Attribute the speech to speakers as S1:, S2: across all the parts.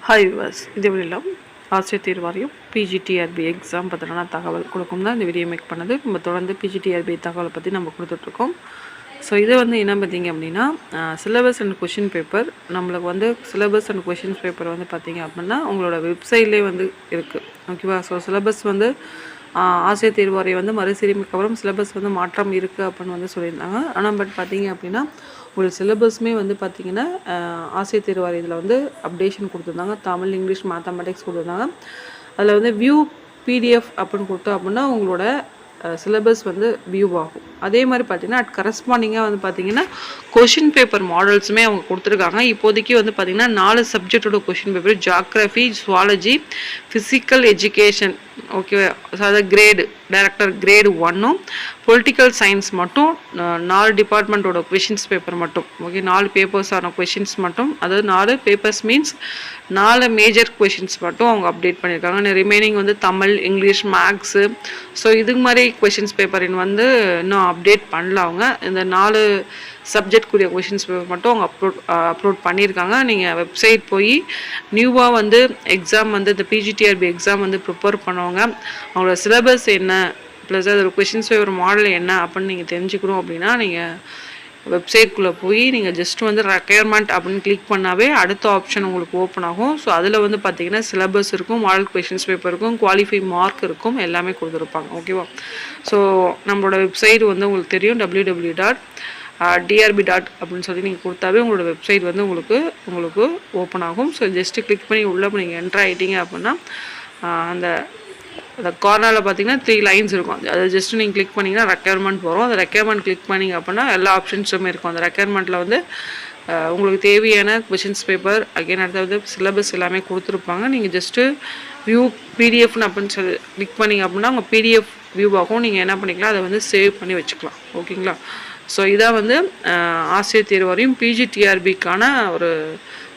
S1: Hi viewers, இது வெளியில் ஆசிரியர் தேர்வு வாரியம் பிஜிடிஆர்பி எக்ஸாம் பற்றின தகவல் கொடுக்கும் தான் இந்த வீடியோ மேக் பண்ணது. நம்ம தொடர்ந்து பிஜிடிஆர்பி தகவலை பற்றி நம்ம கொடுத்துட்ருக்கோம். ஸோ இது என்ன பார்த்திங்க அப்படின்னா, சிலபஸ் அண்ட் கொஷின் பேப்பர். நம்மளுக்கு சிலபஸ் அண்ட் கொஷின்ஸ் பேப்பர் பார்த்திங்க அப்படின்னா உங்களோட வெப்சைட்லேயே இருக்குது. ஓகேவா? ஸோ சிலபஸ் ஆசிரியர் தேர்வு வாரியம் மறுசீரமைக்கு அப்புறம் சிலபஸ் மாற்றம் இருக்குது அப்படின்னு சொல்லியிருந்தாங்க. ஆனால் பார்த்திங்க அப்படின்னா உங்களுக்கு சிலபஸ்மே பார்த்திங்கன்னா ஆசிரியர் தேர்வு வாரியத்தில் அப்டேஷன் கொடுத்துருந்தாங்க. தமிழ், இங்கிலீஷ், மேத்தமெட்டிக்ஸ் கொடுத்துருந்தாங்க. அதில் வியூ பிடிஎஃப் அப்படின்னு கொடுத்தோம் அப்படின்னா உங்களோட சிலபஸ் வியூ ஆகும். அதே மாதிரி பார்த்திங்கன்னா கரஸ்பாண்டிங்காக பார்த்திங்கன்னா கொஷின் பேப்பர் மாடல்ஸுமே அவங்க கொடுத்துருக்காங்க. இப்போதைக்கு பார்த்திங்கன்னா 4 சப்ஜெக்டோட question paper: geography, zoology, physical education, ஓகேவா? ஸோ அதை டைரக்டர் கிரேடு 1, பொலிட்டிக்கல் சயின்ஸ் மட்டும் 4 டிபார்ட்மெண்ட்டோட கொஷின்ஸ் பேப்பர் மட்டும். ஓகே, 4 பேப்பர்ஸான கொஷின்ஸ் மட்டும், அதாவது 4 பேப்பர்ஸ் மீன்ஸ் 4 மேஜர் கொஷின்ஸ் மட்டும் அவங்க அப்டேட் பண்ணியிருக்காங்க. Remaining Tamil, English, maths, so இதுக்கு மாதிரி கொஷின்ஸ் பேப்பர் இன்னும் அப்டேட் பண்ணல. அவங்க இந்த 4 சப்ஜெக்ட்குரிய கொஷின்ஸ் பேப்பர் மட்டும் அவங்க அப்லோட் பண்ணியிருக்காங்க. நீங்கள் வெப்சைட் போய் நியூவாக எக்ஸாம் இந்த பிஜிடிஆர்பி எக்ஸாம் ப்ரிப்பேர் பண்ணுவாங்க, அவங்களோட சிலபஸ் என்ன ப்ளஸ் அதோட கொஷின்ஸ் பேப்பர் மாடல் என்ன அப்படின்னு நீங்கள் தெரிஞ்சுக்கணும் அப்படின்னா நீங்கள் வெப்சைட்குள்ளே போய் நீங்கள் ஜஸ்ட் ரெக்யர்மெண்ட் அப்படின்னு கிளிக் பண்ணாவே அடுத்த ஆப்ஷன் உங்களுக்கு ஓப்பன் ஆகும். ஸோ அதில் பார்த்தீங்கன்னா சிலபஸ் இருக்கும், மாடல் கொஷின்ஸ் பேப்பர் இருக்கும், குவாலிஃபை மார்க் இருக்கும், எல்லாமே கொடுத்துருப்பாங்க. ஓகேவா? ஸோ நம்மளோட வெப்சைட் உங்களுக்கு தெரியும், www.drb. அப்படின்னு சொல்லி நீங்கள் கொடுத்தாவே உங்களோட வெப்சைட் உங்களுக்கு ஓப்பன் ஆகும். ஸோ ஜஸ்ட்டு கிளிக் பண்ணி உள்ளே நீங்கள் என்ட்ரு ஆகிட்டீங்க அப்படின்னா அந்த கார்னரில் பார்த்தீங்கன்னா 3 லைன்ஸ் இருக்கும். அதை ஜஸ்ட்டு நீங்கள் கிளிக் பண்ணிங்கன்னா ரெக்யர்மெண்ட் வரும். அந்த ரெக்யர்மெண்ட் கிளிக் பண்ணிங்க அப்படின்னா எல்லா ஆப்ஷன்ஸுமே இருக்கும். அந்த ரெக்யர்மெண்ட்டில் உங்களுக்கு தேவையான கொஷின்ஸ் பேப்பர், அகைன் அடுத்தது சிலபஸ் எல்லாமே கொடுத்துருப்பாங்க. நீங்கள் ஜஸ்ட்டு வியூ பிடிஎஃப்னு அப்படின்னு சொல்லி கிளிக் பண்ணிங்க அப்படின்னா உங்கள் பிடிஎஃப் வியூ ஆகும். நீங்கள் என்ன பண்ணிக்கலாம், அதை சேவ் பண்ணி வச்சுக்கலாம். ஓகேங்களா? ஸோ இதான் ஆசிரியர் தேர்வு வாரியம் பிஜிடிஆர்பிக்கான ஒரு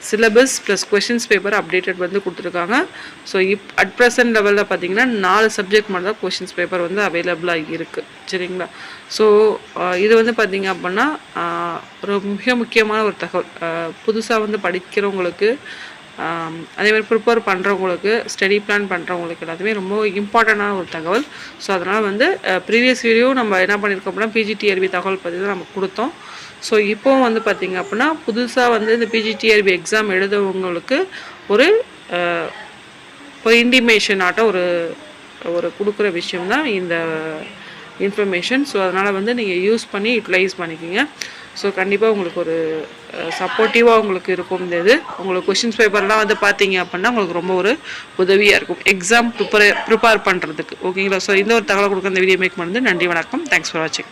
S1: syllabus plus questions paper updated கொடுத்துருக்காங்க. ஸோ அட் ப்ரெசன்ட் லெவலில் பார்த்தீங்கன்னா 4 சப்ஜெக்ட் மட்டும் தான் கொஷின்ஸ் பேப்பர் அவைலபிளாக இருக்குது. சரிங்களா? ஸோ இது பார்த்தீங்க அப்படின்னா ஒரு மிக முக்கியமான ஒரு தகவல். புதுசாக படிக்கிறவங்களுக்கு, அதேமாதிரி ப்ரிப்பேர் பண்ணுறவங்களுக்கு, ஸ்டடி பிளான் பண்ணுறவங்களுக்கு எல்லாத்துமே ரொம்ப இம்பார்ட்டண்டான ஒரு தகவல். ஸோ அதனால் ப்ரீவியஸ் வீடியோ நம்ம என்ன பண்ணியிருக்கோம் அப்படின்னா பிஜிடிஆர்பி தகவல் பற்றி தான் நம்ம கொடுத்தோம். ஸோ இப்போது பார்த்திங்க அப்படின்னா புதுசாக இந்த பிஜிடிஆர்பி எக்ஸாம் எழுதவங்களுக்கு ஒரு இன்டிமேஷன் ஆட்ட ஒரு கொடுக்குற விஷயம்தான் இந்த இன்ஃபர்மேஷன். ஸோ அதனால் நீங்கள் யூஸ் பண்ணி யூட்டிலைஸ் பண்ணிக்கிங்க. ஸோ கண்டிப்பாக உங்களுக்கு ஒரு சப்போர்ட்டிவாக உங்களுக்கு இருக்கும். இது உங்களுக்கு கொஷின்ஸ் பேப்பர்லாம் பார்த்தீங்க அப்படின்னா உங்களுக்கு ரொம்ப ஒரு உதவியாக இருக்கும் எக்ஸாம் ப்ரிப்பேர் பண்ணுறதுக்கு. ஓகேங்களா? ஸோ இந்த ஒரு தகவல் கொடுக்க இந்த வீடியோ மேக் பண்ணுறது. நன்றி, வணக்கம். தேங்க்ஸ் ஃபார் வாட்சிங்.